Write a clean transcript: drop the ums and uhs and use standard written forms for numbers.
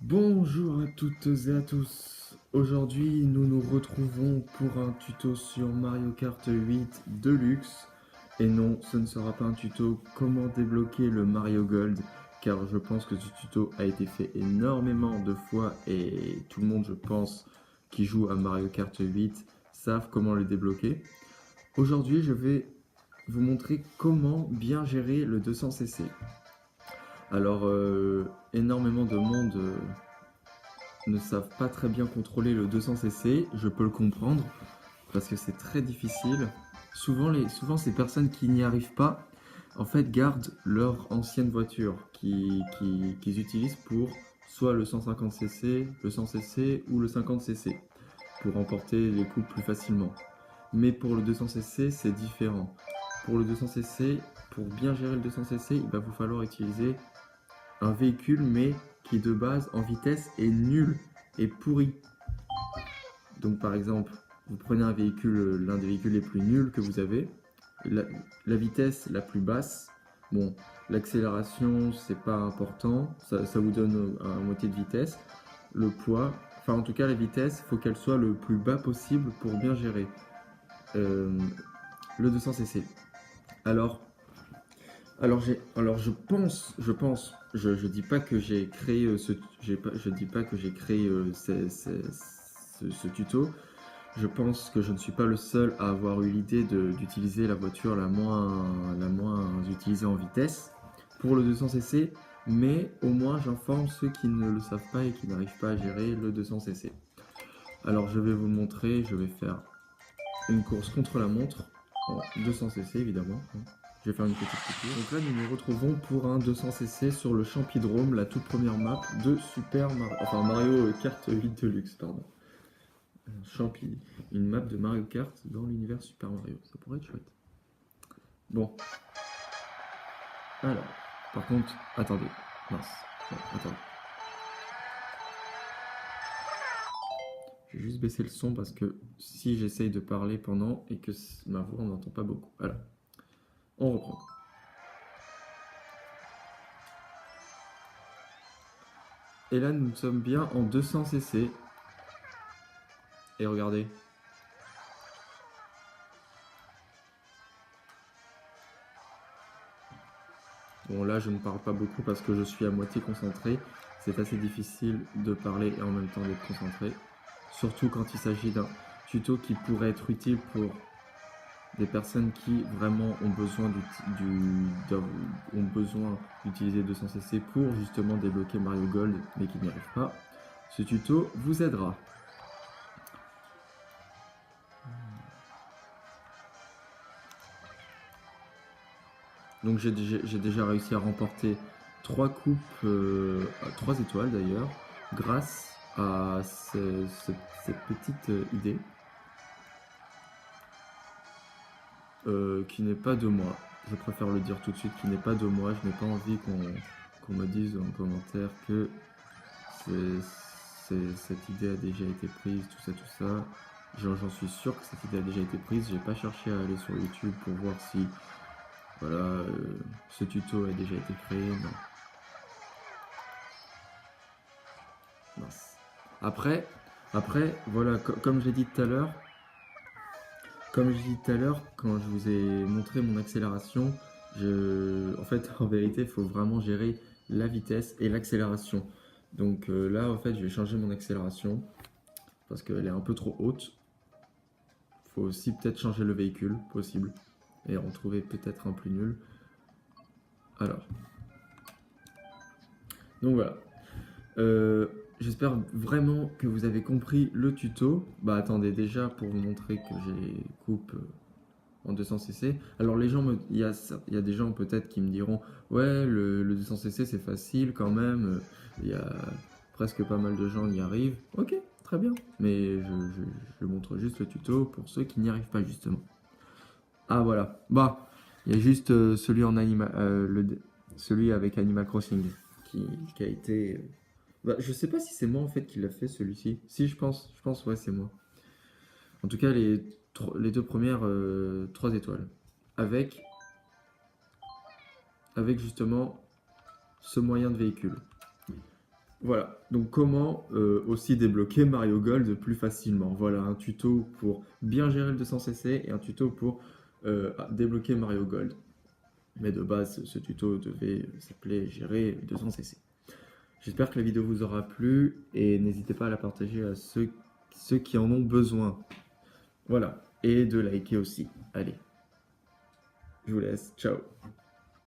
Bonjour à toutes et à tous. Aujourd'hui, nous nous retrouvons pour un tuto sur Mario Kart 8 Deluxe. Et non, ce ne sera pas un tuto comment débloquer le Mario Gold, car je pense que ce tuto a été fait énormément de fois et tout le monde, je pense, qui joue à Mario Kart 8 savent comment le débloquer. Aujourd'hui, je vais vous montrer comment bien gérer le 200cc. Alors, énormément de monde ne savent pas très bien contrôler le 200cc, je peux le comprendre, parce que c'est très difficile. Souvent, ces personnes qui n'y arrivent pas, en fait, gardent leur ancienne voiture qu'ils utilisent pour soit le 150cc, le 100cc ou le 50cc, pour emporter les coupes plus facilement. Mais pour le 200cc, c'est différent. Pour le 200cc, pour bien gérer le 200cc, il va vous falloir utiliser un véhicule, mais qui de base en vitesse est nul et pourri. Donc par exemple, vous prenez un véhicule, l'un des véhicules les plus nuls que vous avez, la vitesse la plus basse, bon, l'accélération c'est pas important, ça vous donne un moitié de vitesse, le poids, enfin en tout cas la vitesse, faut qu'elle soit le plus bas possible pour bien gérer euh, le 200cc. Alors, je dis pas que j'ai créé je dis pas que j'ai créé ce tuto. Je pense que je ne suis pas le seul à avoir eu l'idée d'utiliser la voiture la moins utilisée en vitesse pour le 200cc, mais au moins j'informe ceux qui ne le savent pas et qui n'arrivent pas à gérer le 200cc. Alors je vais vous le montrer, je vais faire une course contre la montre en 200cc évidemment. Je vais faire une petite coupure. Donc là, nous nous retrouvons pour un 200cc sur le Champidrome, la toute première map de Mario Kart 8 Deluxe, pardon. Une map de Mario Kart dans l'univers Super Mario, ça pourrait être chouette. Bon, alors, par contre, attendez, mince, non, attendez. Je vais juste baisser le son parce que si j'essaye de parler pendant et que ma voix on n'entend pas beaucoup. Alors, on reprend. Et là, nous sommes bien en 200cc. Et regardez. Bon, là, je ne parle pas beaucoup parce que je suis à moitié concentré. C'est assez difficile de parler et en même temps d'être concentré. Surtout quand il s'agit d'un tuto qui pourrait être utile pour des personnes qui vraiment ont besoin d'utiliser 200cc pour justement débloquer Mario Gold mais qui n'y arrivent pas. Ce tuto vous aidera. Donc j'ai déjà réussi à remporter 3 coupes, 3 étoiles d'ailleurs, grâce à cette petite idée qui n'est pas de moi. Je préfère le dire tout de suite, qui n'est pas de moi. Je n'ai pas envie qu'on me dise en commentaire que cette idée a déjà été prise, tout ça. J'en suis sûr que cette idée a déjà été prise. J'ai pas cherché à aller sur YouTube pour voir si voilà, ce tuto a déjà été créé. Non. Mince. Après, voilà, comme j'ai dit tout à l'heure, quand je vous ai montré mon accélération, en fait, en vérité, il faut vraiment gérer la vitesse et l'accélération. Donc là, en fait, je vais changer mon accélération parce qu'elle est un peu trop haute. Il faut aussi peut-être changer le véhicule, possible, et en trouver peut-être un plus nul. Alors, donc voilà. J'espère vraiment que vous avez compris le tuto. Bah attendez, déjà pour vous montrer que j'ai coupe en 200cc. Alors les gens, il y a des gens peut-être qui me diront ouais le 200cc c'est facile quand même. Il y a presque pas mal de gens y arrivent. Ok, très bien. Mais je montre juste le tuto pour ceux qui n'y arrivent pas justement. Ah voilà. Bah il y a juste celui avec Animal Crossing qui a été bah, je sais pas si c'est moi en fait qui l'a fait celui-ci. Si, je pense, ouais, c'est moi. En tout cas, les deux premières 3 étoiles. Avec, avec justement ce moyen de véhicule. Voilà, donc comment aussi débloquer Mario Gold plus facilement. Voilà un tuto pour bien gérer le 200cc et un tuto pour débloquer Mario Gold. Mais de base, ce tuto devait s'appeler Gérer 200cc. J'espère que la vidéo vous aura plu et n'hésitez pas à la partager à ceux qui en ont besoin. Voilà, et de liker aussi. Allez, je vous laisse, ciao.